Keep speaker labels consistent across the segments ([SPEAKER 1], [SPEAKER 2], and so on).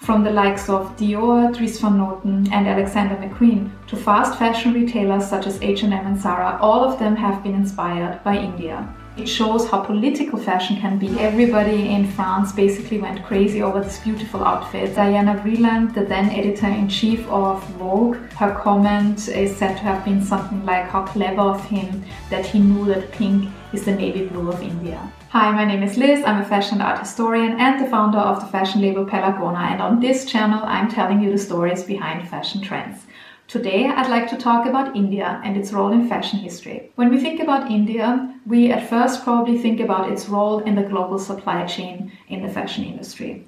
[SPEAKER 1] From the likes of Dior, Dries van Noten and Alexander McQueen to fast fashion retailers such as H&M and Zara, all of them have been inspired by India. It shows how political fashion can be. Everybody in France basically went crazy over this beautiful outfit. Diana Vreeland, the then editor-in-chief of Vogue, her comment is said to have been something like, how clever of him that he knew that pink is the navy blue of India. Hi, my name is Liz, I'm a fashion and art historian and the founder of the fashion label Pelagona, and on this channel I'm telling you the stories behind fashion trends. Today I'd like to talk about India and its role in fashion history. When we think about India, we at first probably think about its role in the global supply chain in the fashion industry.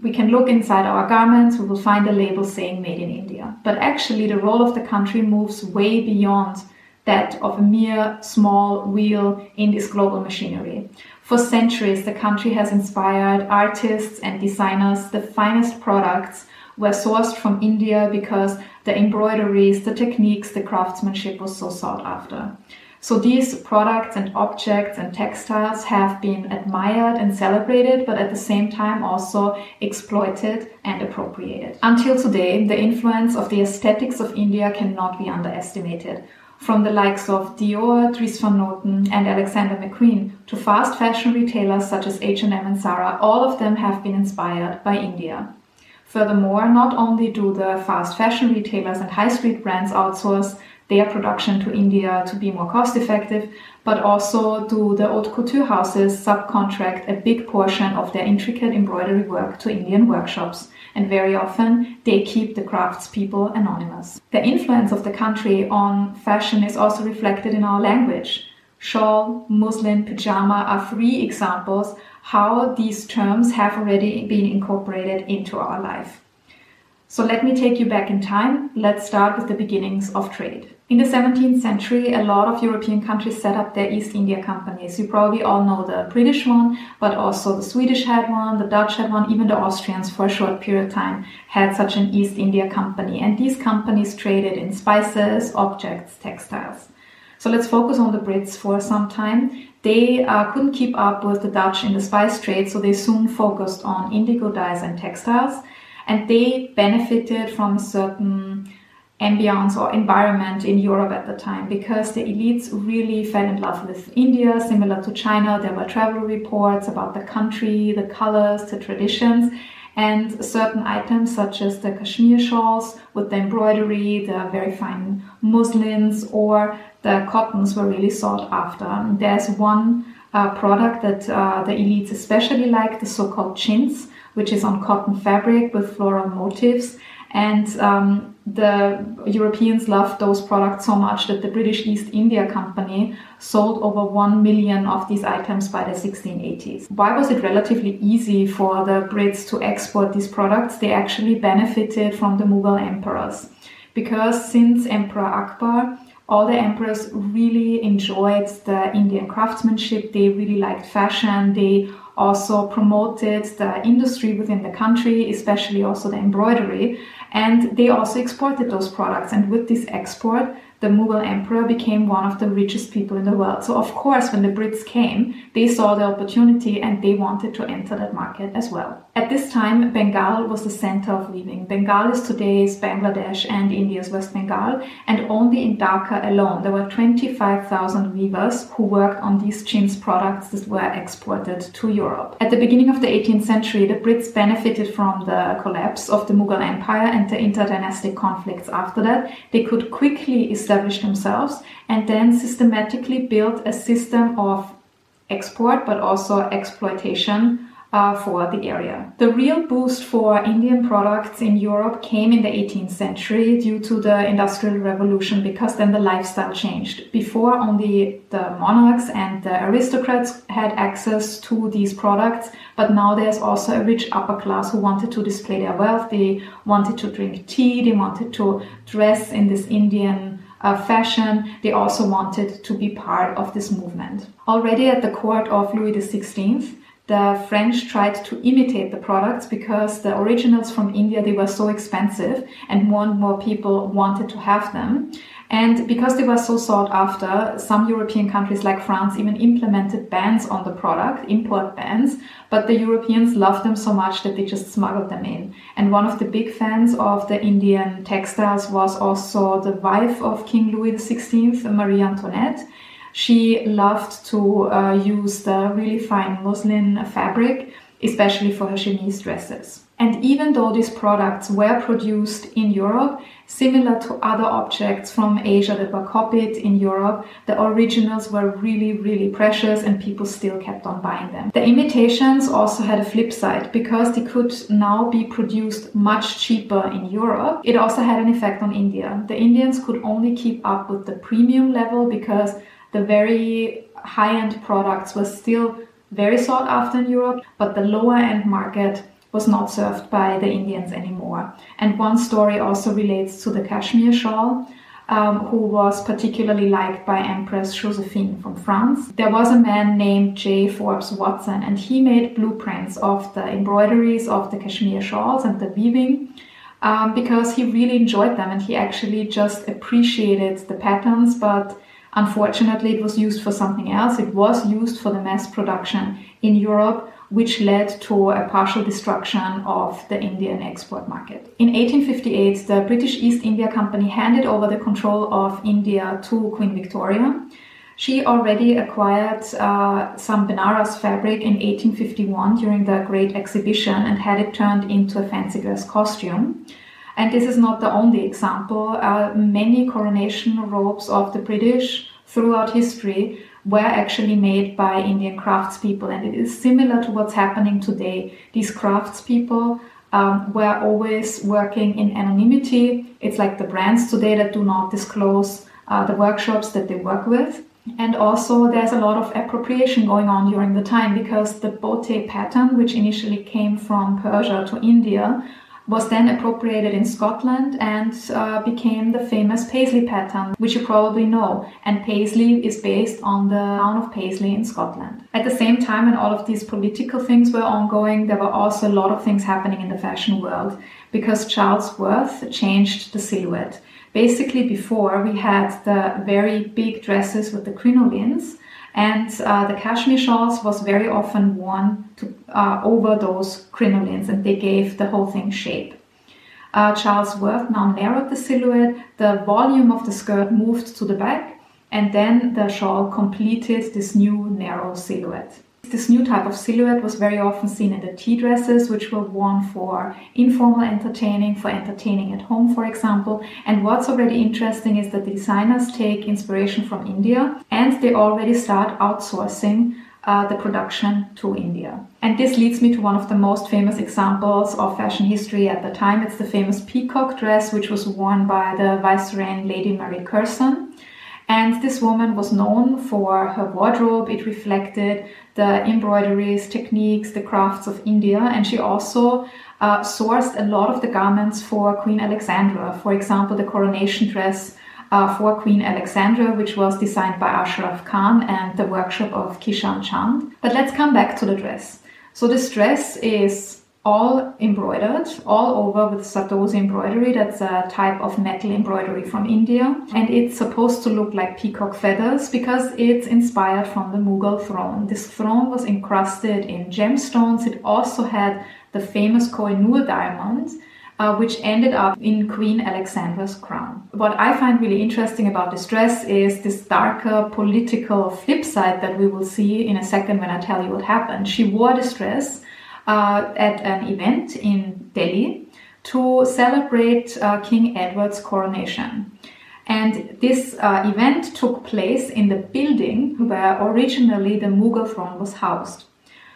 [SPEAKER 1] We can look inside our garments, we will find a label saying Made in India. But actually the role of the country moves way beyond that of a mere small wheel in this global machinery. For centuries, the country has inspired artists and designers. The finest products were sourced from India because the embroideries, the techniques, the craftsmanship was so sought after. So these products and objects and textiles have been admired and celebrated, but at the same time also exploited and appropriated. Until today, the influence of the aesthetics of India cannot be underestimated. From the likes of Dior, Dries van Noten and Alexander McQueen to fast fashion retailers such as H&M and Zara, all of them have been inspired by India. Furthermore, not only do the fast fashion retailers and high street brands outsource their production to India to be more cost effective, but also do the haute couture houses subcontract a big portion of their intricate embroidery work to Indian workshops. And very often they keep the craftspeople anonymous. The influence of the country on fashion is also reflected in our language. Shawl, muslin, pyjama are three examples how these terms have already been incorporated into our life. So let me take you back in time. Let's start with the beginnings of trade. In the 17th century, a lot of European countries set up their East India companies. You probably all know the British one, but also the Swedish had one, the Dutch had one, even the Austrians for a short period of time had such an East India company. And these companies traded in spices, objects, textiles. So let's focus on the Brits for some time. They couldn't keep up with the Dutch in the spice trade, so they soon focused on indigo dyes and textiles. And they benefited from a certain ambience or environment in Europe at the time because the elites really fell in love with India. Similar to China, there were travel reports about the country, the colors, the traditions, and certain items such as the Kashmir shawls with the embroidery, the very fine muslins or the cottons were really sought after. And there's one product that the elites especially like, the so-called chintz, which is on cotton fabric with floral motifs. And the Europeans loved those products so much that the British East India Company sold over 1 million of these items by the 1680s. Why was it relatively easy for the Brits to export these products? They actually benefited from the Mughal emperors. Because since Emperor Akbar, all the emperors really enjoyed the Indian craftsmanship. They really liked fashion. They also promoted the industry within the country, especially also the embroidery. And they also exported those products. And with this export, the Mughal emperor became one of the richest people in the world. So of course, when the Brits came, they saw the opportunity and they wanted to enter that market as well. At this time, Bengal was the center of weaving. Bengal is today's Bangladesh and India's West Bengal. And only in Dhaka alone, there were 25,000 weavers who worked on these chintz products that were exported to Europe. At the beginning of the 18th century, the Brits benefited from the collapse of the Mughal Empire and the interdynastic conflicts after that. They could quickly establish themselves and then systematically build a system of export but also exploitation for the area. The real boost for Indian products in Europe came in the 18th century due to the Industrial Revolution, because then the lifestyle changed. Before, only the monarchs and the aristocrats had access to these products, but now there's also a rich upper class who wanted to display their wealth. They wanted to drink tea, they wanted to dress in this Indian fashion. They also wanted to be part of this movement. Already at the court of Louis XVI, the French tried to imitate the products because the originals from India, they were so expensive and more people wanted to have them. And because they were so sought after, some European countries like France even implemented bans on the product, import bans, but the Europeans loved them so much that they just smuggled them in. And one of the big fans of the Indian textiles was also the wife of King Louis XVI, Marie Antoinette. She loved to use the really fine muslin fabric, especially for her chemise dresses. And even though these products were produced in Europe, similar to other objects from Asia that were copied in Europe, the originals were really, really precious and people still kept on buying them. The imitations also had a flip side. Because they could now be produced much cheaper in Europe, it also had an effect on India. The Indians could only keep up with the premium level because the very high-end products were still very sought after in Europe, but the lower-end market was not served by the Indians anymore. And one story also relates to the cashmere shawl, who was particularly liked by Empress Joséphine from France. There was a man named J. Forbes Watson, and he made blueprints of the embroideries of the cashmere shawls and the weaving because he really enjoyed them and he actually just appreciated the patterns, but unfortunately it was used for something else. It was used for the mass production in Europe, which led to a partial destruction of the Indian export market. In 1858, the British East India Company handed over the control of India to Queen Victoria. She already acquired some Benaras fabric in 1851 during the Great Exhibition and had it turned into a fancy dress costume. And this is not the only example. Many coronation robes of the British throughout history were actually made by Indian craftspeople, and it is similar to what's happening today. These craftspeople were always working in anonymity. It's like the brands today that do not disclose the workshops that they work with. And also there's a lot of appropriation going on during the time because the botte pattern, which initially came from Persia to India, was then appropriated in Scotland and became the famous Paisley pattern, which you probably know. And Paisley is based on the town of Paisley in Scotland. At the same time, when all of these political things were ongoing, there were also a lot of things happening in the fashion world because Charles Worth changed the silhouette. Basically, before we had the very big dresses with the crinolines, and the cashmere shawls was very often worn over those crinolines, and they gave the whole thing shape. Charles Worth now narrowed the silhouette, the volume of the skirt moved to the back, and then the shawl completed this new narrow silhouette. This new type of silhouette was very often seen in the tea dresses, which were worn for informal entertaining, for entertaining at home, for example. And what's already interesting is that the designers take inspiration from India and they already start outsourcing the production to India. And this leads me to one of the most famous examples of fashion history at the time. It's the famous Peacock dress, which was worn by the Viceroy Lady Mary Curzon. And this woman was known for her wardrobe. It reflected the embroideries, techniques, the crafts of India. And she also sourced a lot of the garments for Queen Alexandra. For example, the coronation dress for Queen Alexandra, which was designed by Ashraf Khan and the workshop of Kishan Chand. But let's come back to the dress. So this dress is all embroidered, all over with Sartosi embroidery. That's a type of metal embroidery from India. And it's supposed to look like peacock feathers because it's inspired from the Mughal throne. This throne was encrusted in gemstones. It also had the famous Kohinoor diamond, which ended up in Queen Alexandra's crown. What I find really interesting about this dress is this darker political flip side that we will see in a second when I tell you what happened. She wore this dress at an event in Delhi to celebrate King Edward's coronation. And this event took place in the building where originally the Mughal throne was housed.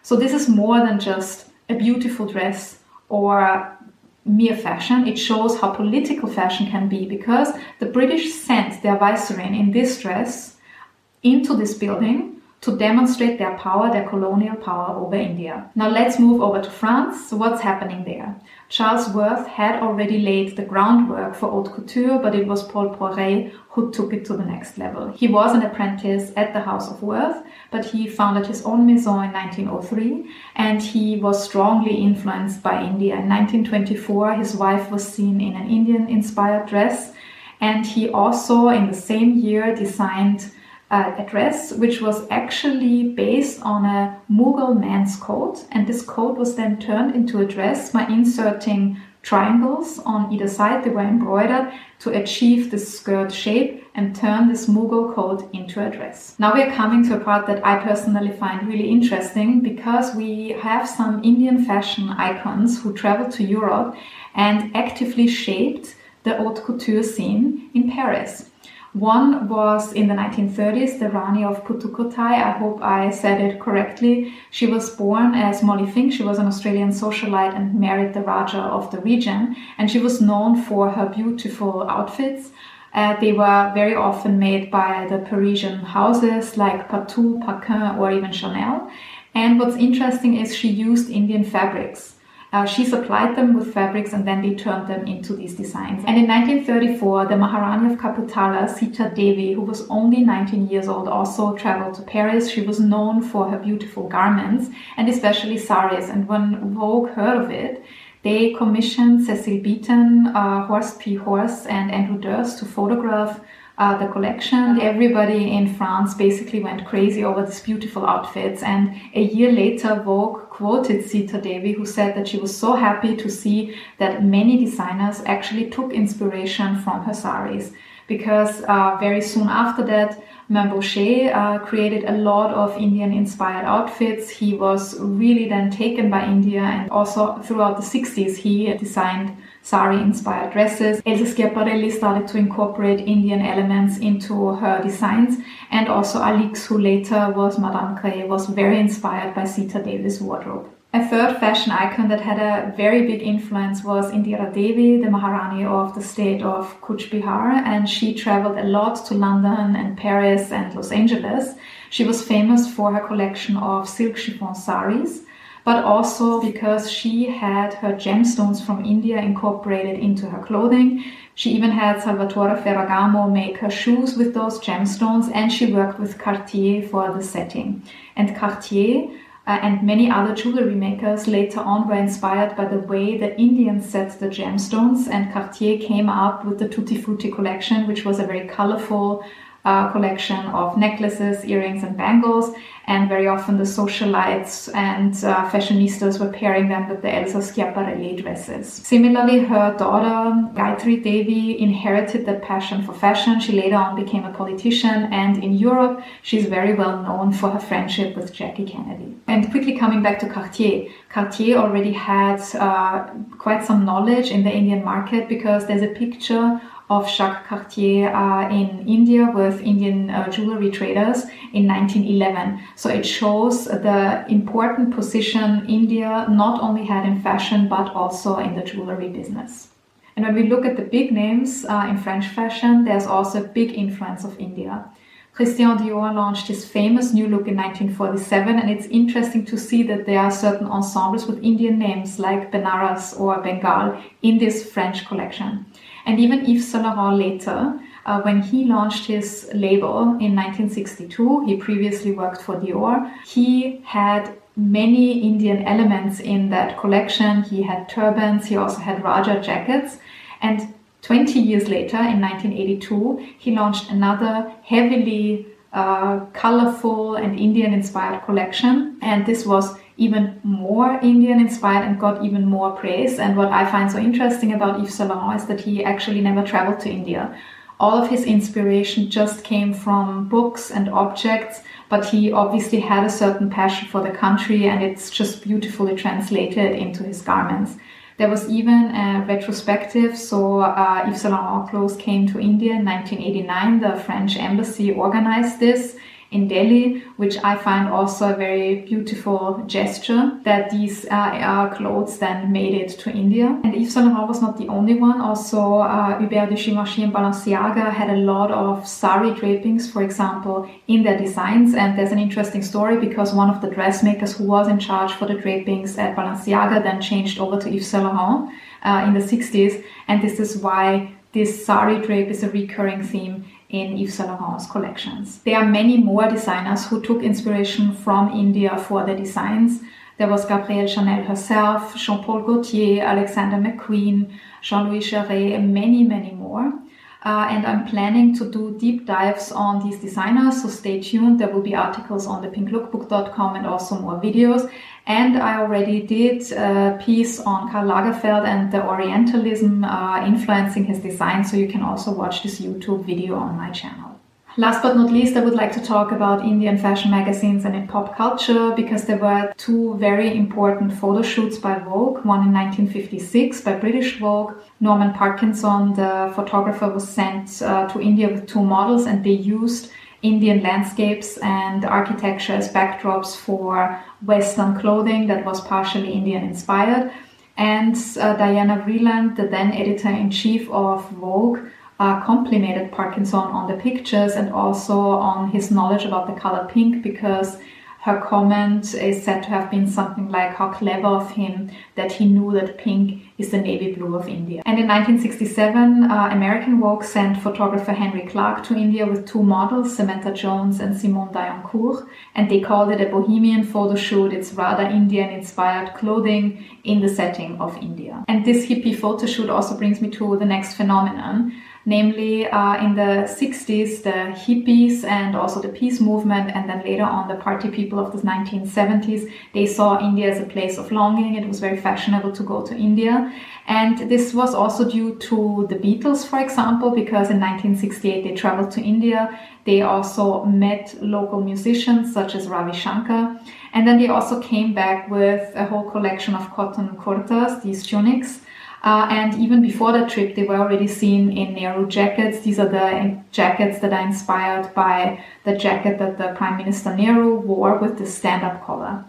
[SPEAKER 1] So this is more than just a beautiful dress or mere fashion. It shows how political fashion can be because the British sent their viceroy in this dress into this building to demonstrate their power, their colonial power over India. Now let's move over to France. So what's happening there? Charles Worth had already laid the groundwork for haute couture, but it was Paul Poiret who took it to the next level. He was an apprentice at the House of Worth, but he founded his own maison in 1903, and he was strongly influenced by India. In 1924, his wife was seen in an Indian-inspired dress, and he also, in the same year, designed a dress which was actually based on a Mughal man's coat, and this coat was then turned into a dress by inserting triangles on either side. They were embroidered to achieve this skirt shape and turn this Mughal coat into a dress. Now we are coming to a part that I personally find really interesting, because we have some Indian fashion icons who traveled to Europe and actively shaped the haute couture scene in Paris. One was in the 1930s, the Rani of Putukottai. I hope I said it correctly. She was born as Molly Fink. She was an Australian socialite and married the Raja of the region. And she was known for her beautiful outfits. They were very often made by the Parisian houses like Patou, Paquin, or even Chanel. And what's interesting is she used Indian fabrics. She supplied them with fabrics and then they turned them into these designs. And in 1934, the Maharani of Kapurthala, Sita Devi, who was only 19 years old, also traveled to Paris. She was known for her beautiful garments and especially saris. And when Vogue heard of it, they commissioned Cecil Beaton, Horst P. Horst, and Andrew Durst to photograph the collection. Everybody in France basically went crazy over these beautiful outfits, and a year later Vogue quoted Sita Devi, who said that she was so happy to see that many designers actually took inspiration from her saris, because very soon after that Boucher created a lot of Indian-inspired outfits. He was really then taken by India, and also throughout the 60s he designed sari-inspired dresses. Elsa Schiaparelli started to incorporate Indian elements into her designs, and also Alix, who later was Madame Grès, was very inspired by Sita Devi's wardrobe. A third fashion icon that had a very big influence was Indira Devi, the Maharani of the state of Cooch Behar, and she traveled a lot to London and Paris and Los Angeles. She was famous for her collection of silk chiffon saris, but also because she had her gemstones from India incorporated into her clothing. She even had Salvatore Ferragamo make her shoes with those gemstones, and she worked with Cartier for the setting. And Cartier and many other jewelry makers later on were inspired by the way the Indians set the gemstones, and Cartier came up with the Tutti Frutti collection, which was a very colorful collection of necklaces, earrings and bangles, and very often the socialites and fashionistas were pairing them with the Elsa Schiaparelli dresses. Similarly, her daughter Gayatri Devi inherited that passion for fashion. She later on became a politician, and in Europe she's very well known for her friendship with Jackie Kennedy. And quickly coming back to Cartier, Cartier already had quite some knowledge in the Indian market, because there's a picture of Jacques Cartier in India with Indian jewelry traders in 1911. So it shows the important position India not only had in fashion but also in the jewelry business. And when we look at the big names in French fashion, there's also a big influence of India. Christian Dior launched his famous new look in 1947, and it's interesting to see that there are certain ensembles with Indian names like Benares or Bengal in this French collection. And even Yves Saint Laurent later, when he launched his label in 1962, he previously worked for Dior, he had many Indian elements in that collection. He had turbans, he also had Raja jackets, and 20 years later, in 1982, he launched another heavily colorful and Indian-inspired collection, and this was even more Indian-inspired and got even more praise. And what I find so interesting about Yves Saint Laurent is that he actually never traveled to India. All of his inspiration just came from books and objects, but he obviously had a certain passion for the country, and it's just beautifully translated into his garments. There was even a retrospective, so Yves Saint Laurent clothes came to India in 1989. The French embassy organized this, in Delhi, which I find also a very beautiful gesture that these clothes then made it to India. And Yves Saint Laurent was not the only one. Also, Hubert de Givenchy and Balenciaga had a lot of sari drapings, for example, in their designs. And there's an interesting story because one of the dressmakers who was in charge for the drapings at Balenciaga then changed over to Yves Saint Laurent in the 60s. And this is why this sari drape is a recurring theme in Yves Saint Laurent's collections. There are many more designers who took inspiration from India for their designs. There was Gabrielle Chanel herself, Jean-Paul Gaultier, Alexander McQueen, Jean-Louis Jarret, many more. And I'm planning to do deep dives on these designers, so stay tuned. There will be articles on the pinklookbook.com and also more videos. And I already did a piece on Karl Lagerfeld and the Orientalism influencing his design, so you can also watch this YouTube video on my channel. Last but not least, I would like to talk about Indian fashion magazines and in pop culture, because there were two very important photo shoots by Vogue, one in 1956 by British Vogue. Norman Parkinson, the photographer, was sent to India with two models, and they used Indian landscapes and architecture as backdrops for Western clothing that was partially Indian inspired. And Diana Vreeland, the then editor-in-chief of Vogue, complimented Parkinson on the pictures and also on his knowledge about the color pink, because her comment is said to have been something like, how clever of him that he knew that pink is the navy blue of India. And in 1967, American Vogue sent photographer Henry Clark to India with two models, Samantha Jones and Simone Dayancourt, and they called it a bohemian photo shoot. It's rather Indian-inspired clothing in the setting of India. And this hippie photo shoot also brings me to the next phenomenon. Namely, in the 60s, the hippies and also the peace movement, and then later on the party people of the 1970s, they saw India as a place of longing. It was very fashionable to go to India. And this was also due to the Beatles, for example, because in 1968 they traveled to India. They also met local musicians such as Ravi Shankar. And then they also came back with a whole collection of cotton kurtas, these tunics. And even before that trip, they were already seen in Nehru jackets. These are the jackets that are inspired by the jacket that the Prime Minister Nehru wore with the stand-up collar.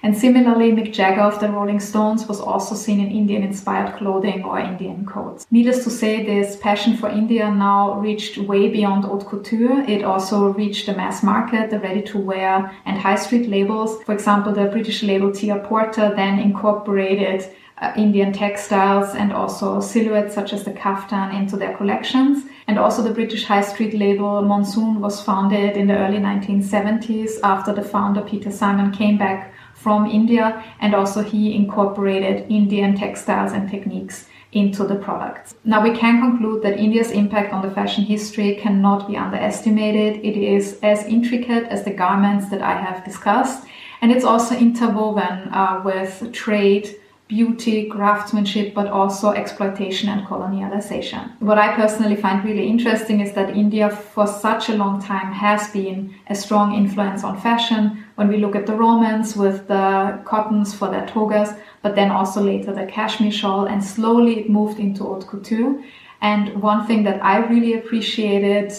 [SPEAKER 1] And similarly, Mick Jagger of the Rolling Stones was also seen in Indian-inspired clothing or Indian coats. Needless to say, this passion for India now reached way beyond haute couture. It also reached the mass market, the ready-to-wear and high street labels. For example, the British label Tia Porter then incorporated Indian textiles and also silhouettes such as the kaftan into their collections. And also the British high street label Monsoon was founded in the early 1970s after the founder Peter Simon came back from India, and also he incorporated Indian textiles and techniques into the products. Now we can conclude that India's impact on the fashion history cannot be underestimated. It is as intricate as the garments that I have discussed, and it's also interwoven with trade, beauty, craftsmanship, but also exploitation and colonialization. What I personally find really interesting is that India for such a long time has been a strong influence on fashion. When we look at the Romans with the cottons for their togas, but then also later the cashmere shawl, and slowly it moved into haute couture. And one thing that I really appreciated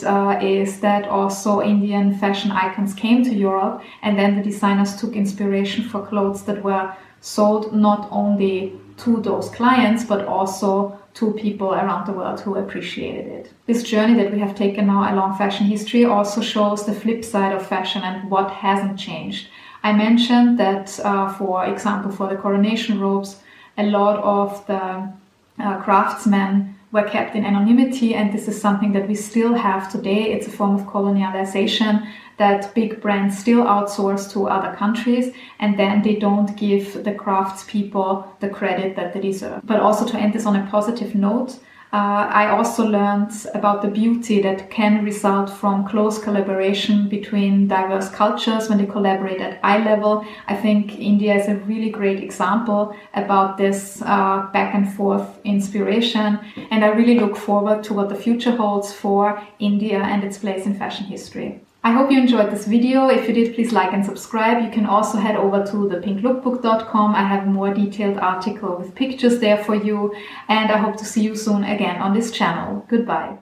[SPEAKER 1] is that also Indian fashion icons came to Europe, and then the designers took inspiration for clothes that were sold not only to those clients, but also to people around the world who appreciated it. This journey that we have taken now along fashion history also shows the flip side of fashion and what hasn't changed. I mentioned that, for example, for the coronation robes, a lot of the craftsmen were kept in anonymity, and this is something that we still have today. It's a form of colonialization that big brands still outsource to other countries, and then they don't give the craftspeople the credit that they deserve. But also, to end this on a positive note, I also learned about the beauty that can result from close collaboration between diverse cultures when they collaborate at eye level. I think India is a really great example about this back and forth inspiration, and I really look forward to what the future holds for India and its place in fashion history. I hope you enjoyed this video. If you did, please like and subscribe. You can also head over to thepinklookbook.com. I have a more detailed article with pictures there for you, and I hope to see you soon again on this channel. Goodbye.